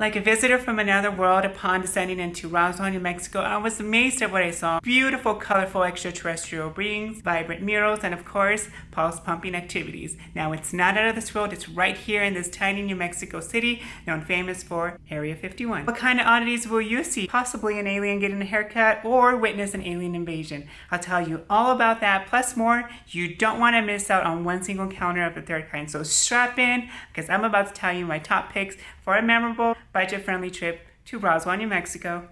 Like a visitor from another world upon descending into Roswell, New Mexico, I was amazed at what I saw. Beautiful, colorful extraterrestrial beings, vibrant murals, and of course, pulse-pumping activities. Now, it's not out of this world, it's right here in this tiny New Mexico city, known famous for Area 51. What kind of oddities will you see? Possibly an alien getting a haircut or witness an alien invasion. I'll tell you all about that, plus more. You don't want to miss out on one single encounter of the third kind. So strap in, because I'm about to tell you my top picks for a memorable, budget-friendly trip to Roswell, New Mexico.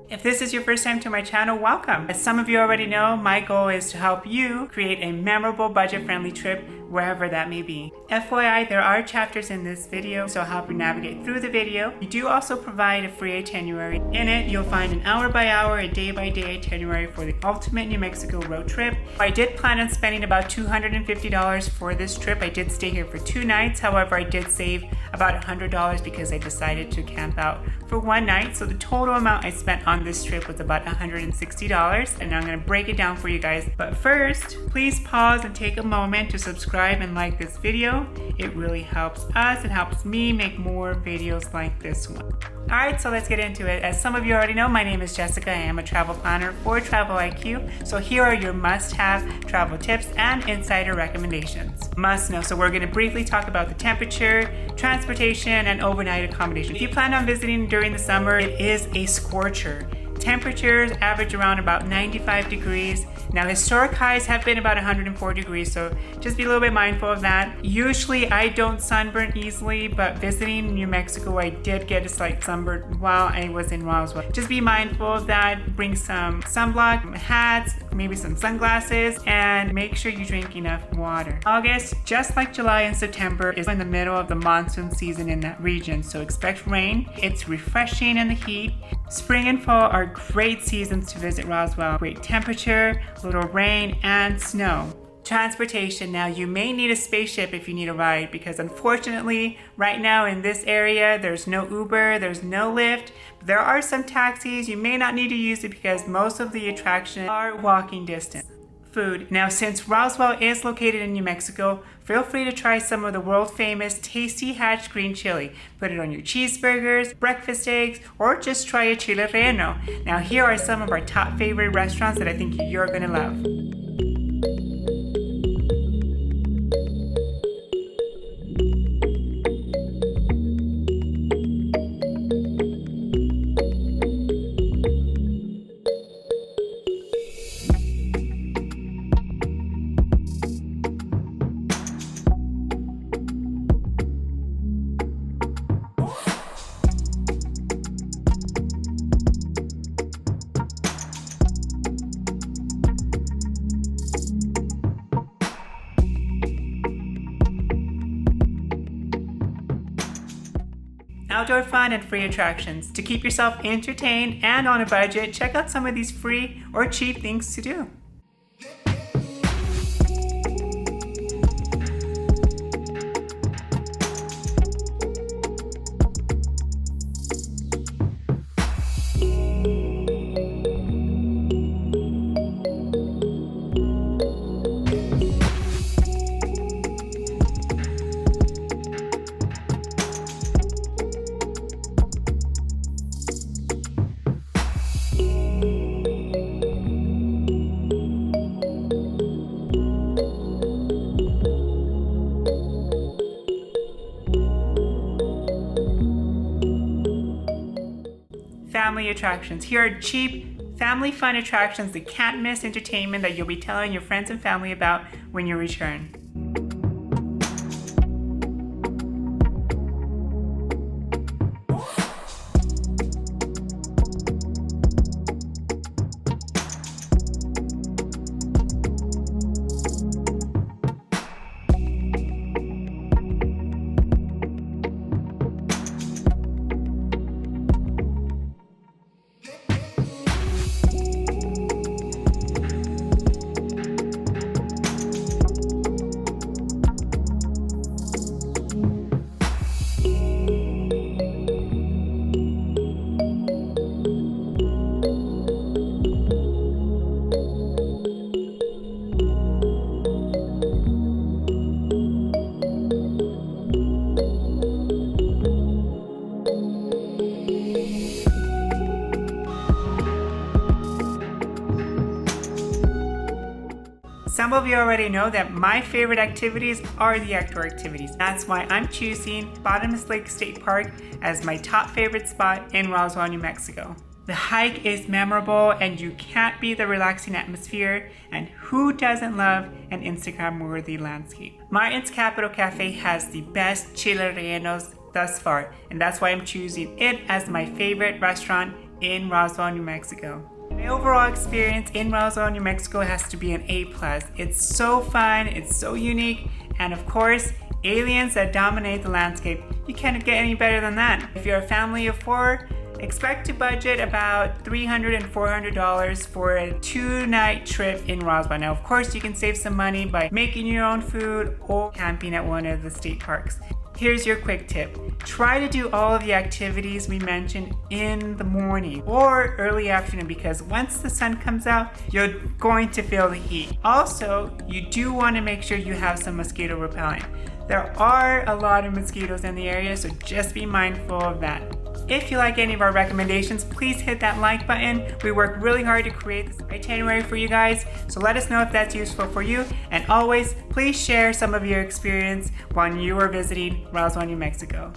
If this is your first time to my channel, welcome. As some of you already know, my goal is to help you create a memorable, budget-friendly trip wherever that may be. FYI, there are chapters in this video, so I'll help you navigate through the video. We do also provide a free itinerary. In it, you'll find an hour-by-hour and day-by-day itinerary for the ultimate New Mexico road trip. I did plan on spending about $250 for this trip. I did stay here for 2 nights. However, I did save about $100 because I decided to camp out for 1 night. So the total amount I spent on this trip was about $160, and I'm going to break it down for you guys. But first, please pause and take a moment to subscribe and like this video. It really helps us and helps me make more videos like this one. Alright, so let's get into it. As some of you already know, my name is Jessica. I am a travel planner for Travel IQ. So here are your must-have travel tips and insider recommendations. Must know. So we're going to briefly talk about the temperature, transportation, and overnight accommodation. If you plan on visiting during the summer, it is a scorcher. Temperatures average around about 95 degrees. Now, historic highs have been about 104 degrees, so just be a little bit mindful of that. Usually, I don't sunburn easily, but visiting New Mexico, I did get a slight sunburn while I was in Roswell. Just be mindful of that. Bring some sunblock, hats, maybe some sunglasses, and make sure you drink enough water. August, just like July and September, is in the middle of the monsoon season in that region, so expect rain. It's refreshing in the heat. Spring and fall are great seasons to visit Roswell. Great temperature, little rain, and snow. Transportation. Now, you may need a spaceship if you need a ride, because unfortunately, right now in this area, there's no Uber, there's no Lyft. There are some taxis. You may not need to use it because most of the attractions are walking distance. Food. Now, since Roswell is located in New Mexico, feel free to try some of the world famous tasty hatch green chili. Put it on your cheeseburgers, breakfast eggs, or just try a chile relleno. Now, here are some of our top favorite restaurants that I think you're gonna love. Outdoor fun and free attractions. To keep yourself entertained and on a budget, check out some of these free or cheap things to do. Family attractions. Here are cheap, family fun attractions that can't miss entertainment that you'll be telling your friends and family about when you return. some of you already know that my favorite activities are the outdoor activities. That's why I'm choosing Bottoms Lake State Park as my top favorite spot in Roswell, New Mexico. The hike is memorable and you can't beat the relaxing atmosphere, and who doesn't love an Instagram-worthy landscape? Martin's Capital Cafe has the best chile rellenos thus far, and that's why I'm choosing it as my favorite restaurant in Roswell, New Mexico. My overall experience in Roswell, New Mexico has to be an A+. It's so fun, it's so unique, and of course, aliens that dominate the landscape. You can't get any better than that. If you're a family of 4, expect to budget about $300 and $400 for a 2-night trip in Roswell. Now, of course, you can save some money by making your own food or camping at one of the state parks. Here's your quick tip. Try to do all of the activities we mentioned in the morning or early afternoon, because once the sun comes out, you're going to feel the heat. Also, you do want to make sure you have some mosquito repellent. There are a lot of mosquitoes in the area, so just be mindful of that. If you like any of our recommendations, please hit that like button. We work really hard to create this itinerary for you guys, so let us know if that's useful for you. And always, please share some of your experience when you are visiting Roswell, New Mexico.